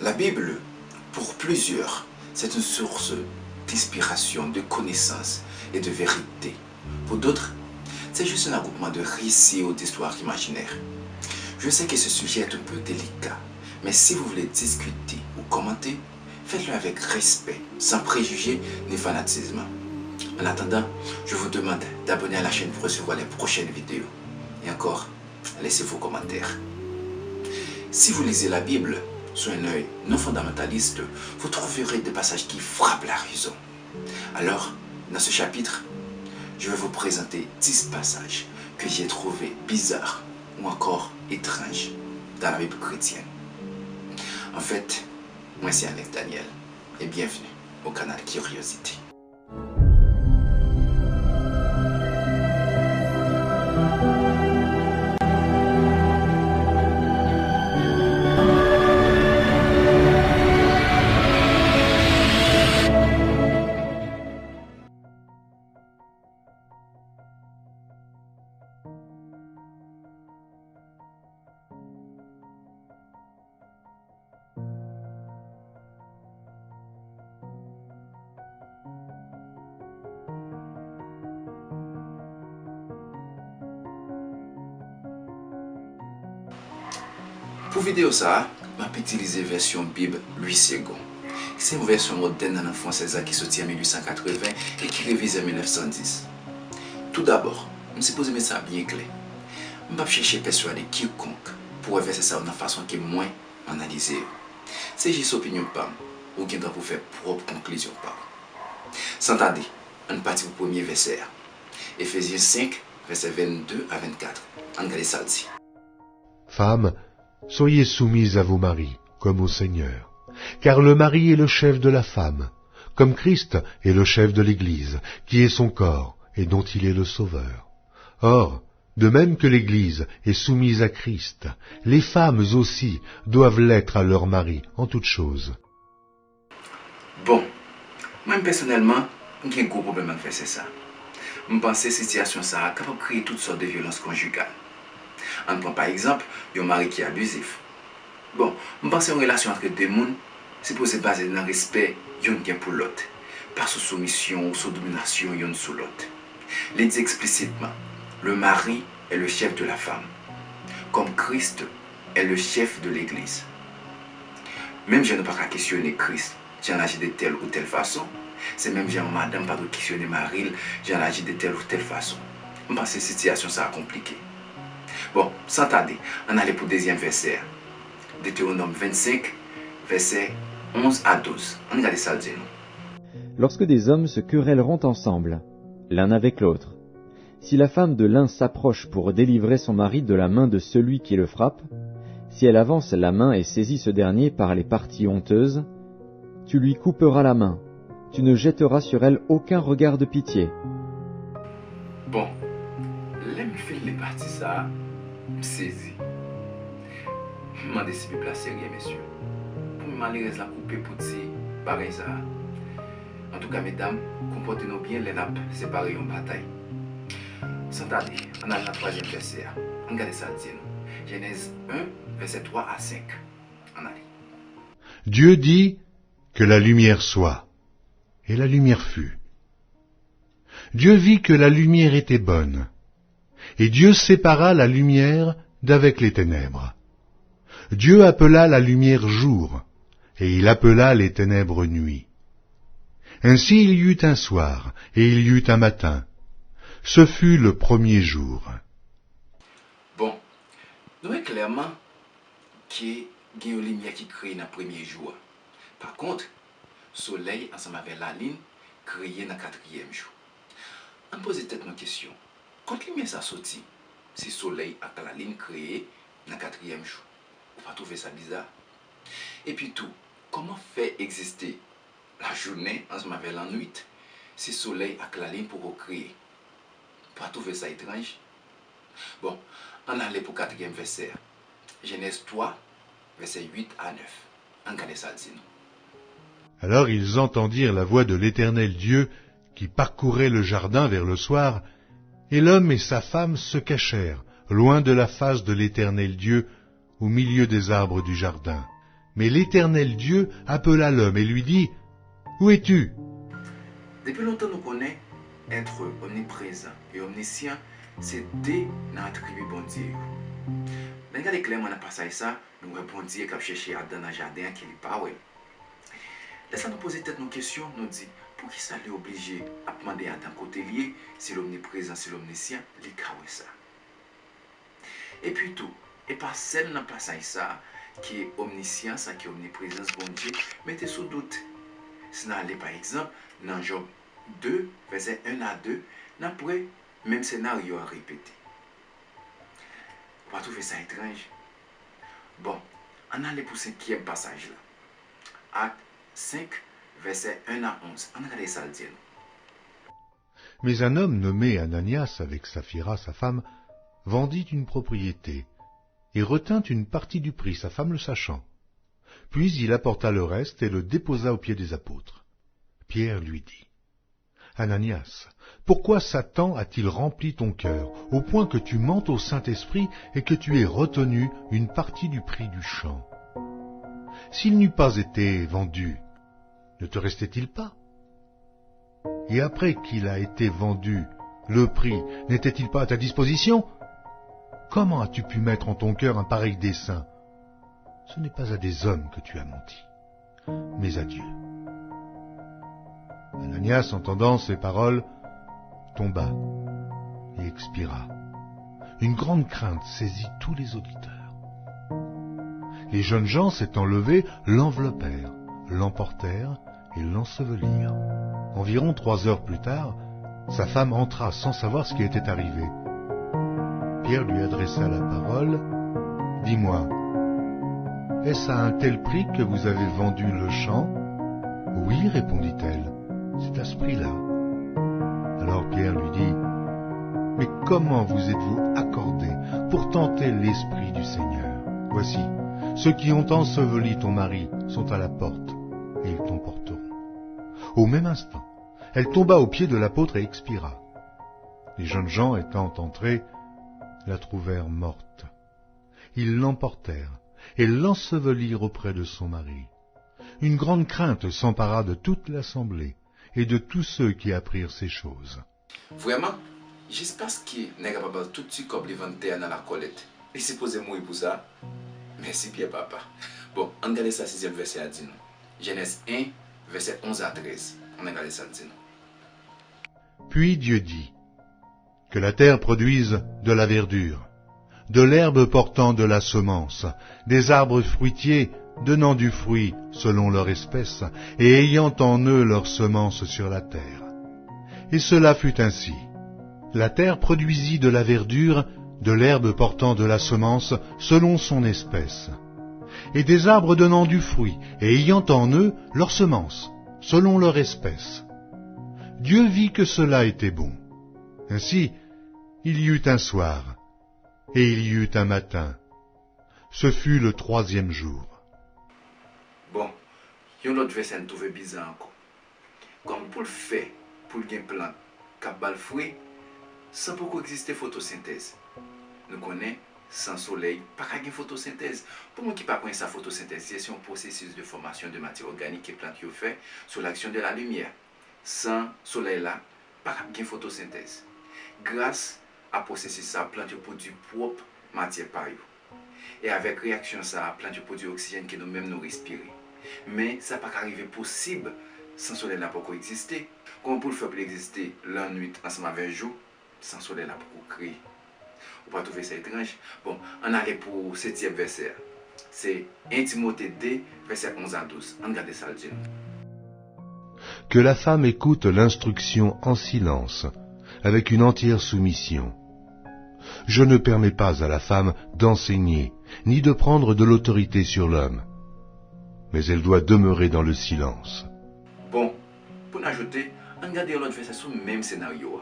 La Bible, pour plusieurs, c'est une source d'inspiration, de connaissances et de vérité. Pour d'autres, c'est juste un regroupement de récits ou d'histoires imaginaires. Je sais que ce sujet est un peu délicat, mais si vous voulez discuter ou commenter, faites-le avec respect, sans préjugés ni fanatisme. En attendant, je vous demande d'abonner à la chaîne pour recevoir les prochaines vidéos. Et encore, laissez vos commentaires. Si vous lisez la Bible sous un œil non fondamentaliste, vous trouverez des passages qui frappent la raison. Alors, dans ce chapitre, je vais vous présenter 10 passages que j'ai trouvés bizarres ou encore étranges dans la Bible chrétienne. En fait, moi c'est Alex Daniel et bienvenue au canal Curiosité. Pour vidéo ça, je vais utiliser la version Bible Louis II. C'est une version moderne en français qui sortit en 1880 et qui révise en 1910. Tout d'abord, je suis supposé mettre ça bien clair. Je ne vais pas chercher à persuader quiconque pour verser ça de façon qui est moins analysée. C'est juste opinion pas ou qui pour faire propre conclusion pas. Sans tarder, on partit au premier verset. Éphésiens 5, versets 22 à 24. On regarde ça dit. Femmes, soyez soumises à vos maris, comme au Seigneur. Car le mari est le chef de la femme, comme Christ est le chef de l'Église, qui est son corps, et dont il est le Sauveur. Or, de même que l'Église est soumise à Christ, les femmes aussi doivent l'être à leur mari en toutes choses. Bon, moi personnellement, j'ai un gros problème avec faire ça. Je pense que cette situation ça capable de créer toutes sortes de violences conjugales. On prend par exemple un mari qui est abusif. Bon, je pense que une relation entre deux personnes, c'est pour se baser dans le respect d'un pour l'autre, pas sous soumission ou sous domination d'un sur l'autre. Il dit explicitement, le mari est le chef de la femme, comme Christ est le chef de l'Église. Même je ne pas questionner Christ, j'en agis de telle ou telle façon. C'est même Jean madame pas de questionner Marie, j'en agis de telle ou telle façon. Je pense que cette situation ça compliqué. Bon, sans tarder, on allait pour le deuxième verset. Deutéronome 25, versets 11 à 12. On regarde ça dire. Lorsque des hommes se querelleront ensemble, l'un avec l'autre, si la femme de l'un s'approche pour délivrer son mari de la main de celui qui le frappe, si elle avance la main et saisit ce dernier par les parties honteuses, tu lui couperas la main, tu ne jetteras sur elle aucun regard de pitié. Bon, l'aime fait les parties ça, saisi. Je m'en décide de placer rien, messieurs. Pour me malheureusement la couper pour dire pareil ça. En tout cas, mesdames, comportez-nous bien les nappes séparées en bataille. Sans tarder, on a le troisième verset. Regardez ça, dit nous. Genèse 1, verset 3 à 5. On allait. Dieu dit que la lumière soit, et la lumière fut. Dieu vit que la lumière était bonne, et Dieu sépara la lumière d'avec les ténèbres. Dieu appela la lumière jour, et il appela les ténèbres nuit. Ainsi il y eut un soir, et il y eut un matin. Ce fut le premier jour. Bon, nous voyons clairement qu'il y a une lumière qui crée dans le premier jour. Par contre, le soleil, ensemble avec la lune, créé dans le quatrième jour. On pose peut-être une question. Quand la lumière ça sorti, si le soleil et la lune créé dans le quatrième jour, vous pas trouver ça bizarre? Et puis tout, comment faire exister la journée ensemble avec la nuit si le soleil et la lune pour créer? Pas trouver ça étrange? Bon, on allait pour le quatrième verset. Genèse 3, verset 8 à 9. On regarde ça dit nous. Alors ils entendirent la voix de l'Éternel Dieu qui parcourait le jardin vers le soir, et l'homme et sa femme se cachèrent, loin de la face de l'Éternel Dieu, au milieu des arbres du jardin. Mais l'Éternel Dieu appela l'homme et lui dit, « Où es-tu » Depuis longtemps, nous connaissons être omniprésent et omniscient, c'est deux dans l'attribut bon Dieu. Mais regardez clairement dans le passage ça, nous répondons Dieu qui a cherché Adam dans le jardin qui n'est pas ouais. Laissez nous poser peut-être nos questions, nous dit, pour qui ça l'est obligé à demander à Adam côté lié, c'est l'omniprésent, c'est l'omniscient, les cas ça. Et puis tout, et pas celle dans le passage ça, qui est omniscient, ça qui est omniprésence bon Dieu, mettez sous doute. Si nous allons par exemple dans Job 2, verset 1 à 2, nous pourrions même scénario à répéter. On va trouver ça étrange. Bon, on allait pour le 5e passage là. Acte 5, verset 1 à 11. On regarde ça le dire. Mais un homme nommé Ananias, avec Saphira, sa femme, vendit une propriété et retint une partie du prix, sa femme le sachant. Puis il apporta le reste et le déposa aux pieds des apôtres. Pierre lui dit, « Ananias, pourquoi Satan a-t-il rempli ton cœur, au point que tu mentes au Saint-Esprit et que tu aies retenu une partie du prix du champ? S'il n'eût pas été vendu, ne te restait-il pas? Et après qu'il a été vendu, le prix n'était-il pas à ta disposition? Comment as-tu pu mettre en ton cœur un pareil dessein? Ce n'est pas à des hommes que tu as menti, mais à Dieu. » Ananias, entendant ces paroles, tomba et expira. Une grande crainte saisit tous les auditeurs. Les jeunes gens, s'étant levés, l'enveloppèrent, l'emportèrent et l'ensevelirent. Environ 3 heures plus tard, sa femme entra sans savoir ce qui était arrivé. Pierre lui adressa la parole. « Dis-moi, est-ce à un tel prix que vous avez vendu le champ ?»« Oui, répondit-elle, c'est à ce prix-là. » Alors Pierre lui dit, « Mais comment vous êtes-vous accordé pour tenter l'Esprit du Seigneur? Voici, ceux qui ont enseveli ton mari sont à la porte, et ils t'emporteront. » Au même instant, elle tomba aux pieds de l'apôtre et expira. Les jeunes gens étant entrés, la trouvèrent morte. Ils l'emportèrent et l'ensevelirent auprès de son mari. Une grande crainte s'empara de toute l'assemblée et de tous ceux qui apprirent ces choses. Vraiment, j'espère qu'il n'est pas capable tout de suite comme les vanter dans la collecte. Il s'est posé mourir pour ça. Merci bien, papa. Bon, on regarde ça 6e verset à dire. Genèse 1, verset 11 à 13. On regarde ça à dire. Puis Dieu dit, « Que la terre produise de la verdure, de l'herbe portant de la semence, des arbres fruitiers donnant du fruit selon leur espèce, et ayant en eux leur semence sur la terre. » Et cela fut ainsi. La terre produisit de la verdure, de l'herbe portant de la semence selon son espèce, et des arbres donnant du fruit, et ayant en eux leur semence, selon leur espèce. Dieu vit que cela était bon. Ainsi, il y eut un soir, et il y eut un matin. Ce fut le 3e jour. Bon, il y a un autre verset qui est bizarre encore. Comme pour le faire, pour le plant, cap bal fruit, sans beaucoup exister photosynthèse. Nous connaissons sans soleil, pas qu'à photosynthèse. Pour moi qui pas connaît sa photosynthèse, c'est un processus de formation de matière organique que plante fait sous l'action de la lumière. Sans soleil là, pas qu'à photosynthèse. Grâce à processus ça, plante produit propre matière par eux. Et avec réaction ça, plante produit oxygène que nous-mêmes nous respirons. Mais ça pas arriver possible sans soleil là pour exister. Comment pour le faire pour exister la nuit ensemble avec le jour, sans soleil là pour créer. On va trouver ça étrange. Bon, on allait pour le 7e verset. C'est 1 Timothée 2, verset 11 à 12. On regarde ça le dire. Que la femme écoute l'instruction en silence, avec une entière soumission. Je ne permets pas à la femme d'enseigner, ni de prendre de l'autorité sur l'homme, mais elle doit demeurer dans le silence. Bon, pour ajouter, on regarde l'autre verset sur le même scénario.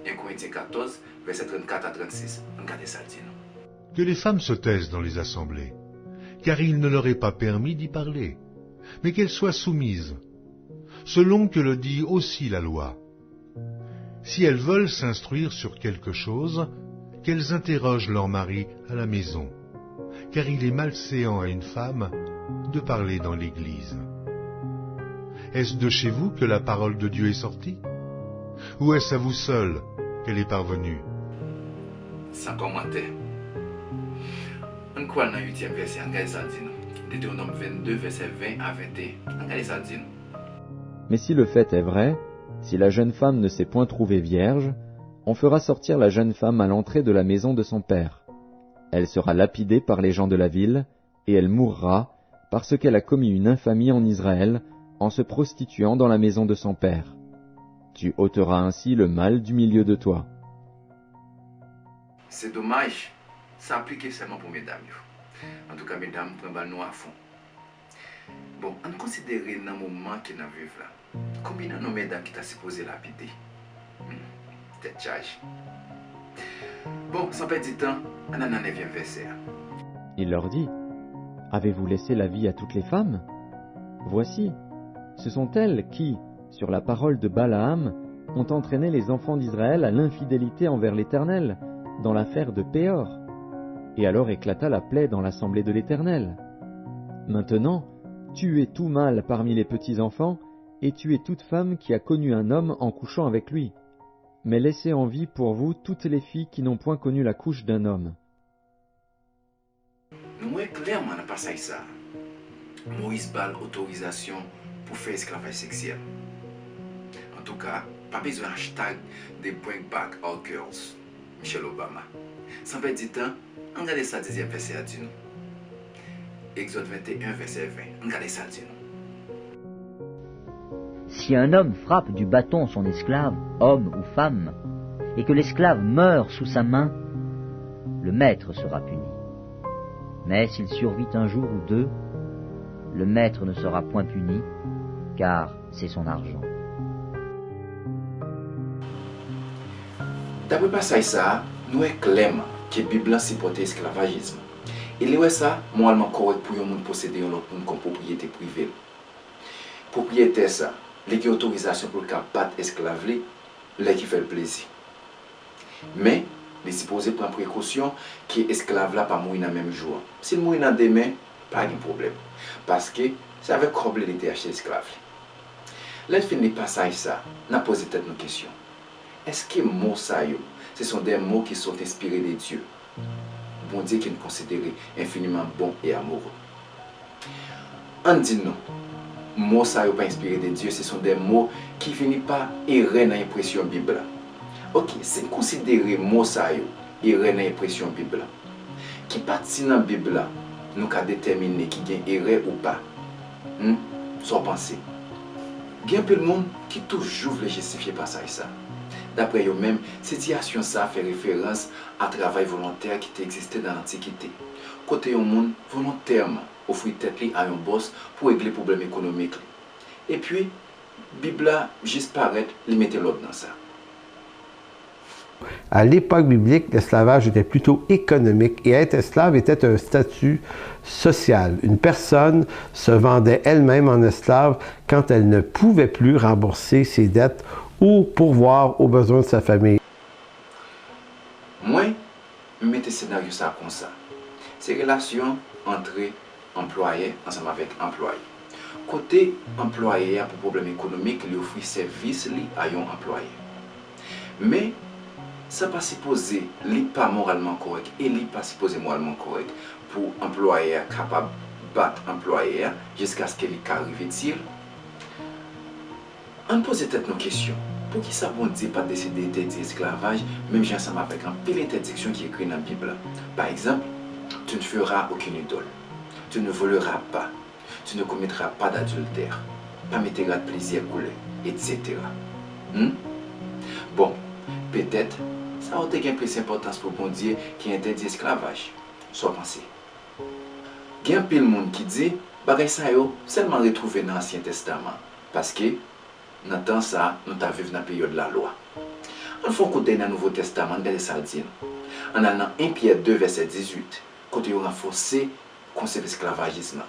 1 Corinthiens 14, verset 34 à 36. On regarde ça le dire. Que les femmes se taisent dans les assemblées, car il ne leur est pas permis d'y parler, mais qu'elles soient soumises, selon que le dit aussi la loi. Si elles veulent s'instruire sur quelque chose, qu'elles interrogent leur mari à la maison, car il est malséant à une femme de parler dans l'Église. Est-ce de chez vous que la parole de Dieu est sortie? Ou est-ce à vous seul qu'elle est parvenue? Sans commentaire. On croit dans le 8e verset, on regarde ça dit nous. Deutéronome 22, verset 20 à 21. On regarde ça dit nous. Mais si le fait est vrai, si la jeune femme ne s'est point trouvée vierge, on fera sortir la jeune femme à l'entrée de la maison de son père. Elle sera lapidée par les gens de la ville, et elle mourra, parce qu'elle a commis une infamie en Israël, en se prostituant dans la maison de son père. Tu ôteras ainsi le mal du milieu de toi. C'est dommage, ça applique seulement pour mesdames. En tout cas, mesdames, prenez nous à fond. Bon, on considère dans le moment que nous vivons là. Combien de nos mesdames qui t'a supposé lapider? Tête charge. Bon, sans perdre du temps, on a un 9e verset. Il leur dit, « Avez-vous laissé la vie à toutes les femmes? Voici, ce sont elles qui, sur la parole de Balaam, ont entraîné les enfants d'Israël à l'infidélité envers l'Éternel, dans l'affaire de Péor. Et alors éclata la plaie dans l'assemblée de l'Éternel. Maintenant, tuez tout mâle parmi les petits-enfants, et tuez toute femme qui a connu un homme en couchant avec lui. Mais laissez en vie pour vous toutes les filles qui n'ont point connu la couche d'un homme. » Nous voyons clairement dans le passage ça. Moïse parle autorisation pour faire esclavage sexuel. En tout cas, pas besoin hashtag de Bring Back All Girls, Michelle Obama. Sans perdre du temps, regardez ça 10e verset à nous. Exode 21, verset 20. Regardez ça dit nous. Si un homme frappe du bâton son esclave, homme ou femme, et que l'esclave meurt sous sa main, le maître sera puni. Mais s'il survit un jour ou deux, le maître ne sera point puni, car c'est son argent. D'après passage ça, nous est clairement que la Bible supporte l'esclavagisme. Et là ça, moralement correct pour un monde posséder un autre monde comme propriété privée. Propriétaire ça, les qui autorisation pour le cas battre esclave, les qui fait le plaisir. Mais il est supposé prendre précaution que l'esclave là pas mourir dans le même jour. S'il mourit dans demain, pas de problème. Parce que ça avait combler les TH esclaves. Là, fin de passage ça, n'a posé peut-être une question. Est-ce que mots ça ce sont des mots qui sont inspirés de Dieu? Bon Dieu qui nous considère infiniment bon et amoureux. On dit non. Mots ça pas inspirés de Dieu, ce sont des mots qui viennent pas errer dans l'impression Bible. Ok, c'est considérer mots ça errer dans l'impression Bible. Qui partie dans la Bible nous avons déterminer qui gagne erreur ou pas. Sans penser. Il y a peu de monde qui toujours veut justifier par ça. D'après eux-mêmes, cette situation ça fait référence à travail volontaire qui existait dans l'Antiquité. Côté un monde volontairement offrir tête à un boss pour régler les problèmes économiques. Et puis, la Bible juste paraît limiter l'ordre dans ça. À l'époque biblique, l'esclavage était plutôt économique et être esclave était un statut social. Une personne se vendait elle-même en esclave quand elle ne pouvait plus rembourser ses dettes ou pourvoir aux besoins de sa famille. Moi, je mets le scénario ça comme ça. C'est relation entre employé ensemble avec employé. Côté employé, pour problème économique, il offre service à un employé. Mais ça n'est pas supposé, n'est pas moralement correct et n'est pas supposé moralement correct pour employé capable de battre employé jusqu'à ce qu'il arrive dire. On pose peut-être nos questions. Pour qui ça bon Dieu pas décider d'interdire l'esclavage, même si ensemble avec un pile d'interdiction qui est écrit dans la Bible. Par exemple, tu ne feras aucune idole, tu ne voleras pas, tu ne commettras pas d'adultère, pas mettras de plaisir coulé, etc. Bon, peut-être ça aurait été plus d'importance pour bon Dieu qui interdit l'esclavage. Soit pensé. Il y a un peu de monde qui dit bagay ça yo seulement retrouvé dans l'Ancien Testament parce que dans le temps ça nous avons vécu dans la période de la loi. On fait côté dans le Nouveau Testament regardez ça dit. On a dans 1 Pierre 2 verset 18 côté on renforcé le concept d'esclavagisme.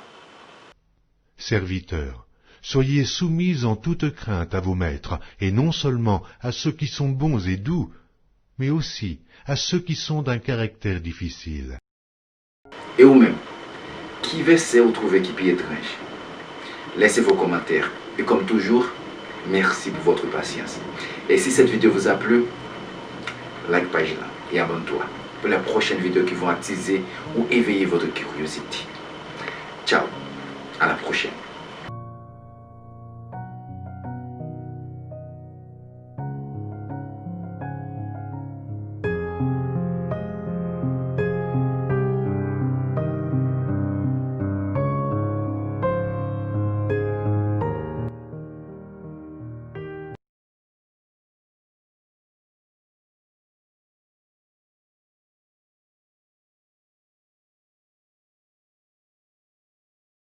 Serviteurs, soyez soumis en toute crainte à vos maîtres, et non seulement à ceux qui sont bons et doux, mais aussi à ceux qui sont d'un caractère difficile. Et vous-même, qui verset ou trouvez qui est étrange? Laissez vos commentaires. Et comme toujours, merci pour votre patience. Et si cette vidéo vous a plu, like page là et abonne-toi pour les prochaines vidéos qui vont attiser ou éveiller votre curiosité. Ciao, à la prochaine.